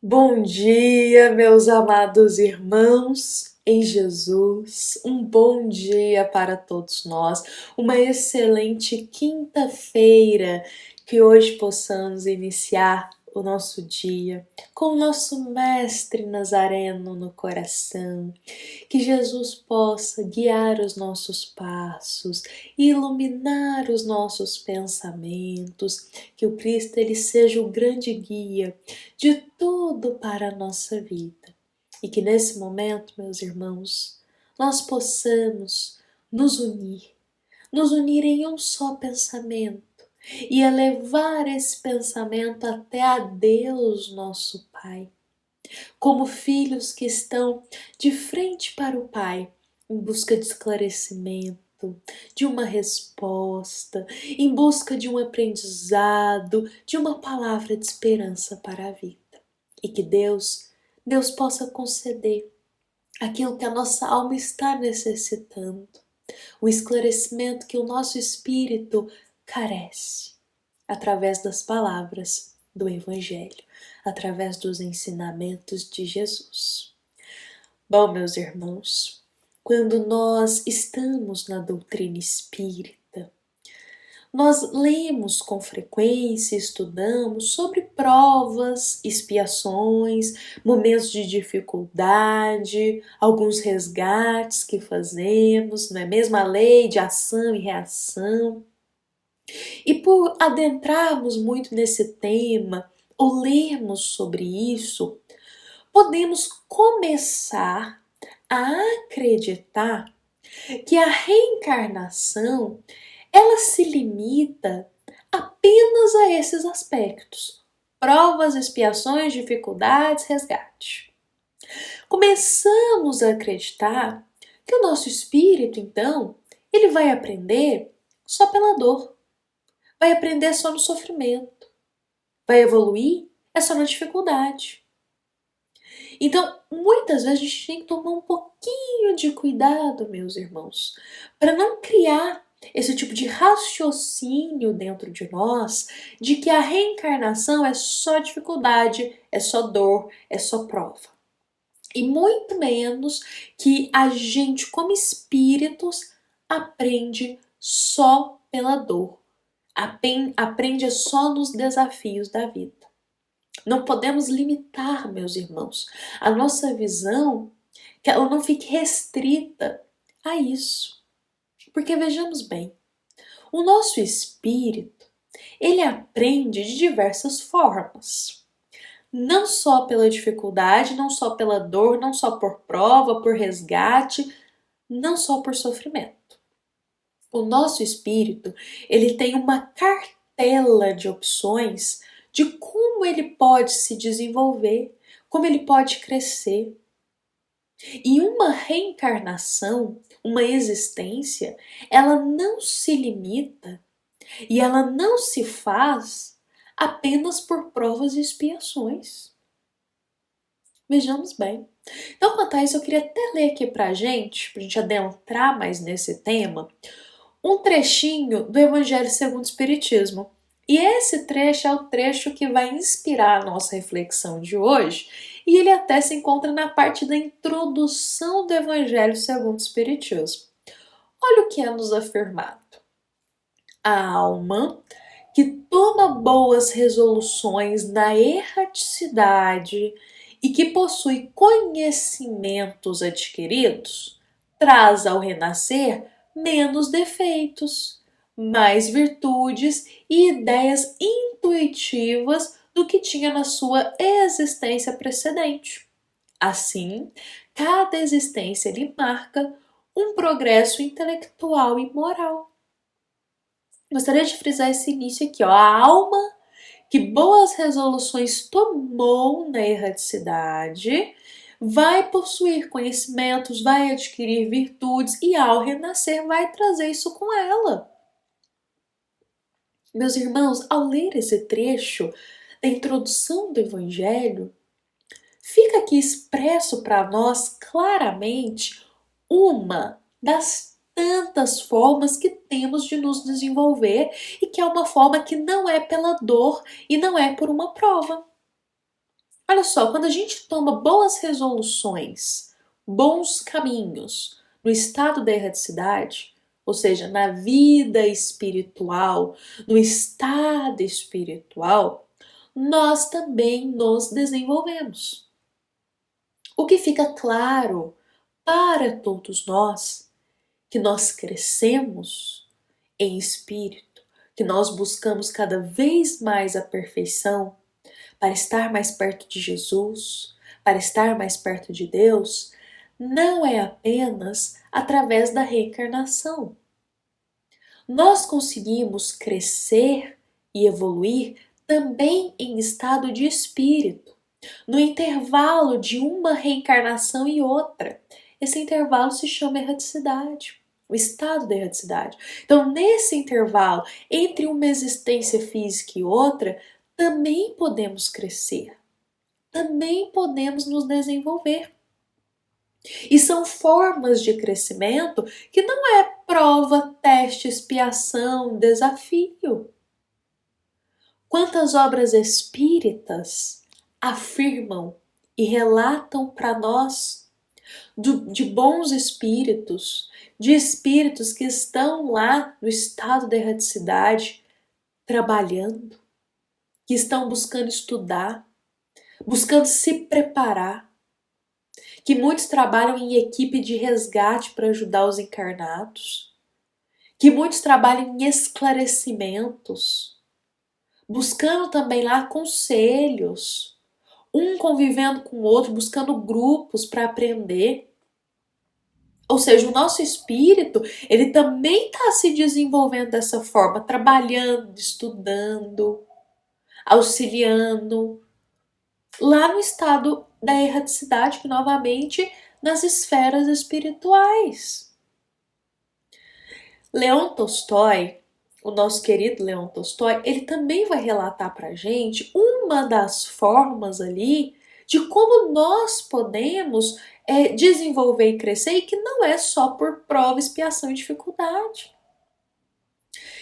Bom dia, meus amados irmãos em Jesus. Um bom dia para todos nós. Uma excelente quinta-feira. Que hoje possamos iniciar o nosso dia com o nosso Mestre Nazareno no coração. Que Jesus possa guiar os nossos passos, iluminar os nossos pensamentos. Que o Cristo ele seja o grande guia de tudo para a nossa vida. E que nesse momento, meus irmãos, nós possamos nos unir em um só pensamento e elevar esse pensamento até a Deus, nosso Pai, como filhos que estão de frente para o Pai, em busca de esclarecimento, de uma resposta, em busca de um aprendizado, de uma palavra de esperança para a vida. E que Deus possa conceder aquilo que a nossa alma está necessitando, o esclarecimento que o nosso espírito carece, através das palavras do Evangelho, através dos ensinamentos de Jesus. Bom, meus irmãos, quando nós estamos na doutrina espírita, nós lemos com frequência, estudamos sobre provas, expiações, momentos de dificuldade, alguns resgates que fazemos, não é mesmo? A lei de ação e reação. E por adentrarmos muito nesse tema, ou lermos sobre isso, podemos começar a acreditar que a reencarnação ela se limita apenas a esses aspectos: provas, expiações, dificuldades, resgate. Começamos a acreditar que o nosso espírito, então, ele vai aprender só pela dor, vai aprender só no sofrimento, vai evoluir é só na dificuldade. Então, muitas vezes a gente tem que tomar um pouquinho de cuidado, meus irmãos, para não criar esse tipo de raciocínio dentro de nós de que a reencarnação é só dificuldade, é só dor, é só prova. E muito menos que a gente, como espíritos, aprende só pela dor, aprende só nos desafios da vida. Não podemos limitar, meus irmãos, a nossa visão, que ela não fique restrita a isso. Porque vejamos bem, o nosso espírito, ele aprende de diversas formas. Não só pela dificuldade, não só pela dor, não só por prova, por resgate, não só por sofrimento. O nosso espírito, ele tem uma cartela de opções de como ele pode se desenvolver, como ele pode crescer. E uma reencarnação, uma existência, ela não se limita e ela não se faz apenas por provas e expiações. Vejamos bem. Então, quanto a isso, eu queria até ler aqui pra gente adentrar mais nesse tema, um trechinho do Evangelho segundo o Espiritismo. E esse trecho é o trecho que vai inspirar a nossa reflexão de hoje, e ele até se encontra na parte da introdução do Evangelho segundo o Espiritismo. Olha o que é nos afirmado. A alma que toma boas resoluções na erraticidade e que possui conhecimentos adquiridos, traz ao renascer menos defeitos, mais virtudes e ideias intuitivas do que tinha na sua existência precedente. Assim, cada existência lhe marca um progresso intelectual e moral. Gostaria de frisar esse início aqui, ó. A alma que boas resoluções tomou na erraticidade vai possuir conhecimentos, vai adquirir virtudes e ao renascer vai trazer isso com ela. Meus irmãos, ao ler esse trecho da introdução do Evangelho, fica aqui expresso para nós claramente uma das tantas formas que temos de nos desenvolver e que é uma forma que não é pela dor e não é por uma prova. Olha só, quando a gente toma boas resoluções, bons caminhos no estado da erraticidade, ou seja, na vida espiritual, no estado espiritual, nós também nos desenvolvemos. O que fica claro para todos nós que nós crescemos em espírito, que nós buscamos cada vez mais a perfeição para estar mais perto de Jesus, para estar mais perto de Deus, não é apenas através da reencarnação. Nós conseguimos crescer e evoluir também em estado de espírito, no intervalo de uma reencarnação e outra. Esse intervalo se chama erraticidade, o estado da erraticidade. Então, nesse intervalo entre uma existência física e outra, também podemos crescer, também podemos nos desenvolver. E são formas de crescimento que não é prova, teste, expiação, desafio. Quantas obras espíritas afirmam e relatam para nós de bons espíritos, de espíritos que estão lá no estado da erraticidade, trabalhando, que estão buscando estudar, buscando se preparar, que muitos trabalham em equipe de resgate para ajudar os encarnados, que muitos trabalham em esclarecimentos, buscando também lá conselhos, um convivendo com o outro, buscando grupos para aprender. Ou seja, o nosso espírito, ele também está se desenvolvendo dessa forma, trabalhando, estudando, auxiliando, lá no estado da erraticidade, que novamente nas esferas espirituais. Leon Tolstói, o nosso querido Leon Tolstói, ele também vai relatar pra gente uma das formas ali de como nós podemos desenvolver e crescer, e que não é só por prova, expiação e dificuldade.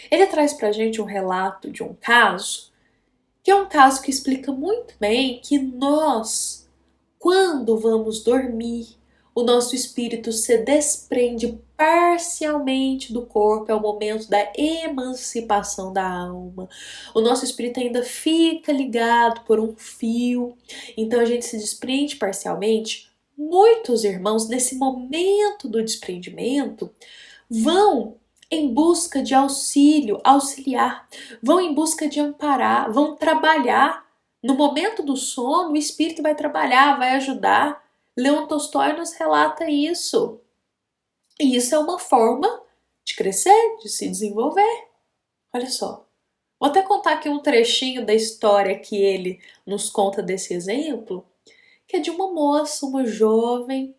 Ele traz pra gente um relato de um caso, que é um caso que explica muito bem que nós, quando vamos dormir, o nosso espírito se desprende parcialmente do corpo, é o momento da emancipação da alma. O nosso espírito ainda fica ligado por um fio, então a gente se desprende parcialmente. Muitos irmãos, nesse momento do desprendimento, vão em busca de auxílio, auxiliar, vão em busca de amparar, vão trabalhar. No momento do sono, o espírito vai trabalhar, vai ajudar. Leon Tolstói nos relata isso. E isso é uma forma de crescer, de se desenvolver. Olha só. Vou até contar aqui um trechinho da história que ele nos conta desse exemplo, que é de uma moça, uma jovem,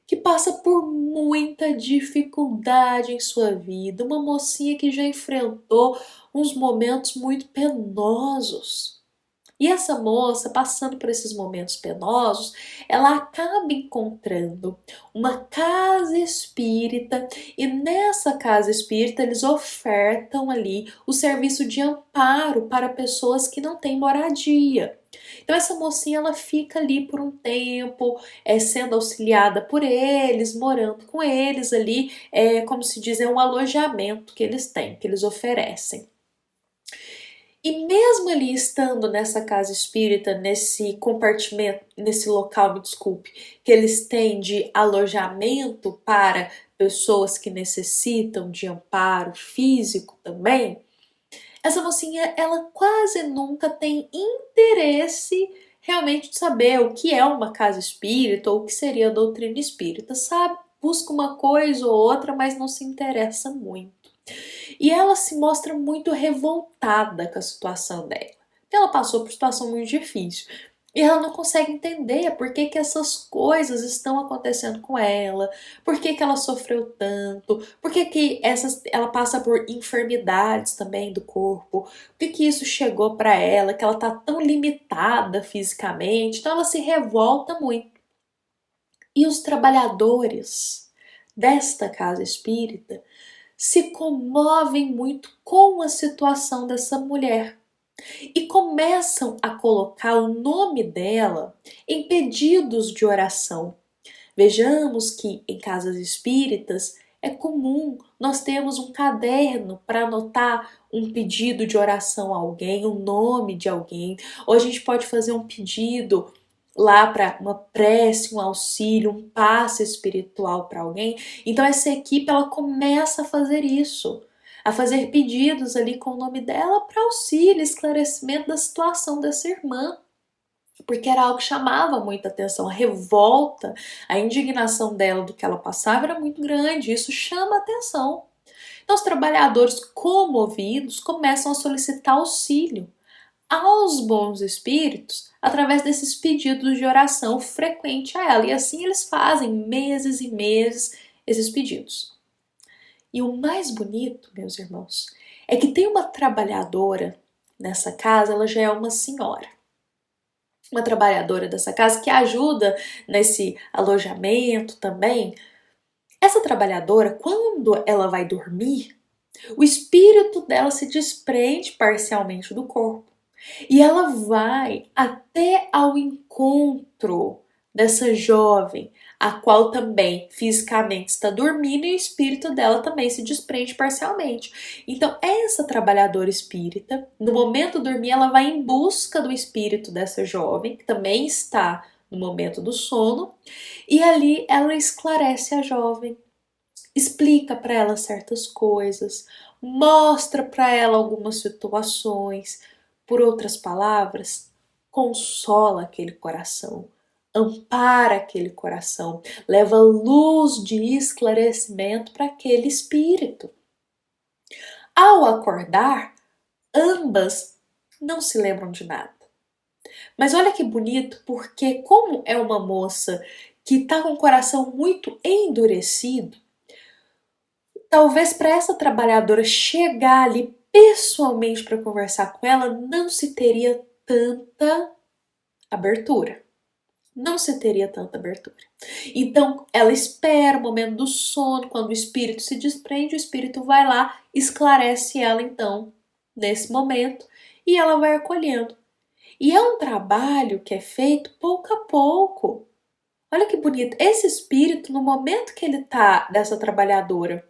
que passa por muita dificuldade em sua vida, uma mocinha que já enfrentou uns momentos muito penosos. E essa moça, passando por esses momentos penosos, ela acaba encontrando uma casa espírita, e nessa casa espírita eles ofertam ali o serviço de amparo para pessoas que não têm moradia. Então essa mocinha, ela fica ali por um tempo, sendo auxiliada por eles, morando com eles ali, como se diz, é um alojamento que eles têm, que eles oferecem. E mesmo ali estando nessa casa espírita, nesse compartimento, nesse local, me desculpe, que eles têm de alojamento para pessoas que necessitam de amparo físico também, essa mocinha, ela quase nunca tem interesse realmente de saber o que é uma casa espírita ou o que seria a doutrina espírita, sabe? Busca uma coisa ou outra, mas não se interessa muito. E ela se mostra muito revoltada com a situação dela. Ela passou por uma situação muito difícil. E ela não consegue entender por que essas coisas estão acontecendo com ela, por que ela sofreu tanto, por que ela passa por enfermidades também do corpo, por que isso chegou para ela, que ela tá tão limitada fisicamente. Então ela se revolta muito. E os trabalhadores desta casa espírita se comovem muito com a situação dessa mulher. e começam a colocar o nome dela em pedidos de oração. Vejamos que em casas espíritas é comum nós termos um caderno para anotar um pedido de oração a alguém, o nome de alguém, ou a gente pode fazer um pedido lá para uma prece, um auxílio, um passe espiritual para alguém. Então essa equipe ela começa a fazer isso, a fazer pedidos ali com o nome dela para auxílio, esclarecimento da situação dessa irmã, porque era algo que chamava muita atenção. A revolta, a indignação dela do que ela passava era muito grande, isso chama atenção. Então os trabalhadores comovidos começam a solicitar auxílio aos bons espíritos através desses pedidos de oração frequente a ela, e assim eles fazem meses e meses esses pedidos. E o mais bonito, meus irmãos, é que tem uma trabalhadora nessa casa, ela já é uma senhora, uma trabalhadora dessa casa que ajuda nesse alojamento também. Essa trabalhadora, quando ela vai dormir, o espírito dela se desprende parcialmente do corpo e ela vai até ao encontro dessa jovem, a qual também fisicamente está dormindo, e o espírito dela também se desprende parcialmente. Então, essa trabalhadora espírita, no momento de dormir, ela vai em busca do espírito dessa jovem, que também está no momento do sono, e ali ela esclarece a jovem, explica para ela certas coisas, mostra para ela algumas situações, por outras palavras, consola aquele coração, ampara aquele coração, leva luz de esclarecimento para aquele espírito. Ao acordar, ambas não se lembram de nada. Mas olha que bonito, porque como é uma moça que está com o coração muito endurecido, talvez para essa trabalhadora chegar ali pessoalmente para conversar com ela não se teria tanta abertura. Não se teria tanta abertura. Então ela espera o momento do sono, quando o espírito se desprende, o espírito vai lá, esclarece ela então nesse momento e ela vai acolhendo. E é um trabalho que é feito pouco a pouco. Olha que bonito. Esse espírito, no momento que ele tá dessa trabalhadora,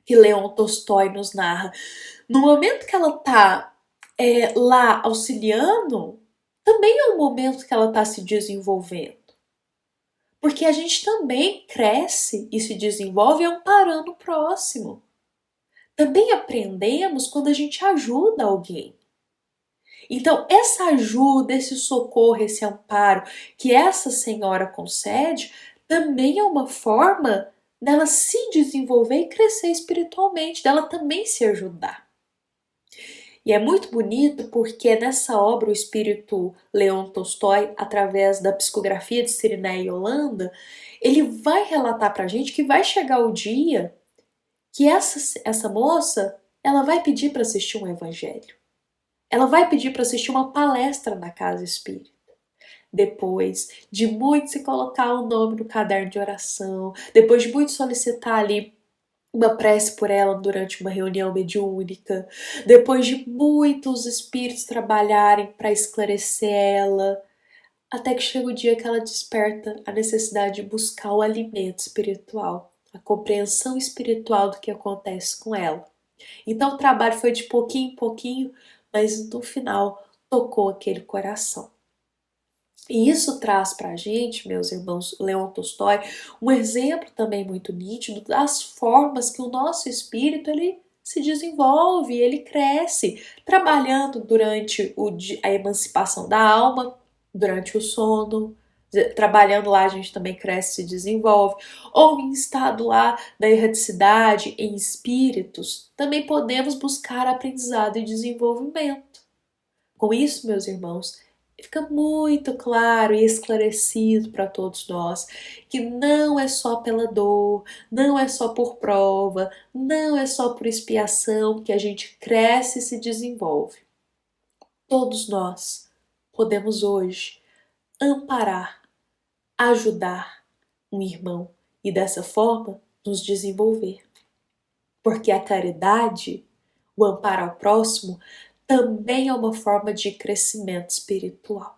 que Leon Tolstói nos narra, no momento que ela tá lá auxiliando, também é um momento que ela tá se desenvolvendo. Porque a gente também cresce e se desenvolve amparando o próximo. Também aprendemos quando a gente ajuda alguém. Então, essa ajuda, esse socorro, esse amparo que essa senhora concede, também é uma forma dela se desenvolver e crescer espiritualmente, dela também se ajudar. E é muito bonito porque nessa obra o espírito Leon Tolstói, através da psicografia de Sirineia Yolanda, ele vai relatar pra gente que vai chegar o dia que essa moça, ela vai pedir para assistir um evangelho. Ela vai pedir para assistir uma palestra na casa espírita. Depois de muito se colocar o nome no caderno de oração, depois de muito solicitar ali uma prece por ela durante uma reunião mediúnica, depois de muitos espíritos trabalharem para esclarecer ela, até que chega o dia que ela desperta a necessidade de buscar o alimento espiritual, a compreensão espiritual do que acontece com ela. Então o trabalho foi de pouquinho em pouquinho, mas no final tocou aquele coração. E isso traz para a gente, meus irmãos, Leon Tolstói, um exemplo também muito nítido das formas que o nosso espírito ele se desenvolve, ele cresce, trabalhando durante a emancipação da alma, durante o sono, trabalhando lá a gente também cresce e se desenvolve, ou em estado lá da erraticidade, em espíritos, também podemos buscar aprendizado e desenvolvimento. Com isso, meus irmãos, fica muito claro e esclarecido para todos nós que não é só pela dor, não é só por prova, não é só por expiação que a gente cresce e se desenvolve. Todos nós podemos hoje amparar, ajudar um irmão e dessa forma nos desenvolver. Porque a caridade, o amparo ao próximo, também é uma forma de crescimento espiritual.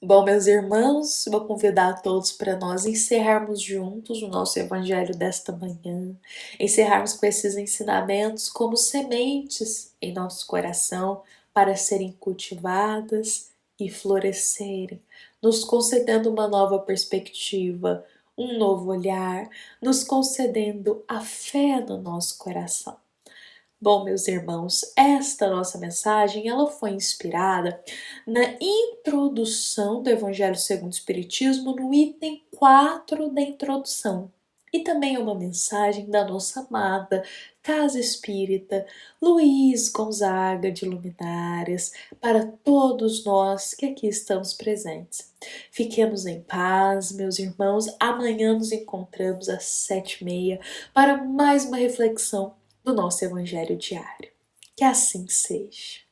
Bom, meus irmãos, vou convidar a todos para nós encerrarmos juntos o nosso evangelho desta manhã, encerrarmos com esses ensinamentos como sementes em nosso coração para serem cultivadas e florescerem, nos concedendo uma nova perspectiva, um novo olhar, nos concedendo a fé no nosso coração. Bom, meus irmãos, esta nossa mensagem ela foi inspirada na introdução do Evangelho segundo o Espiritismo no item 4 da introdução. E também é uma mensagem da nossa amada Casa Espírita Luiz Gonzaga de Luminárias para todos nós que aqui estamos presentes. Fiquemos em paz, meus irmãos. Amanhã nos encontramos às 7h30 para mais uma reflexão do nosso Evangelho diário. Que assim seja.